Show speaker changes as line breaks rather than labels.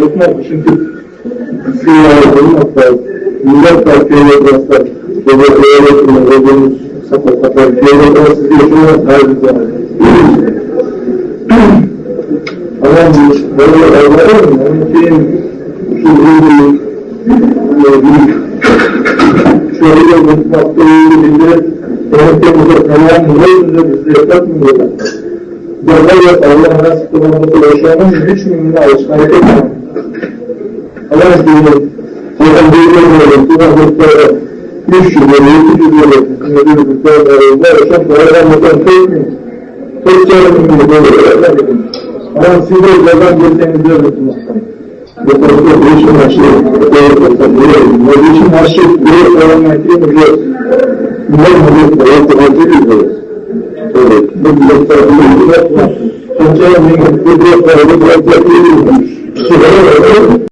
unutmak çünkü sıyırlarının hatta millet partiyeyle biraz devletinin sapar devletler sizi yaşamak tarzı ama böyle Allah'ın onun için şu büyük şöyle unutmakta ilgili devletimize tamam mıdır bizde yapmıyorlar. Dolayısıyla Allah nasip olmaması yaşamın 3 milyonu hareket ediyor. Allah izniyle Allah'ın büyükleri bu vakıflara 300 lira, 200 lira, yaşam doğrulanmadan tekmiyor. Tek çağrımın böyle ama siz de yazan geçtiğinizde unutmaktan. Bu konuda değişim aşırı, değişim aşırı, değişim aşırı, evet, bu bloklar bu bloklar. Türkiye'nin bu blokları bu bloklar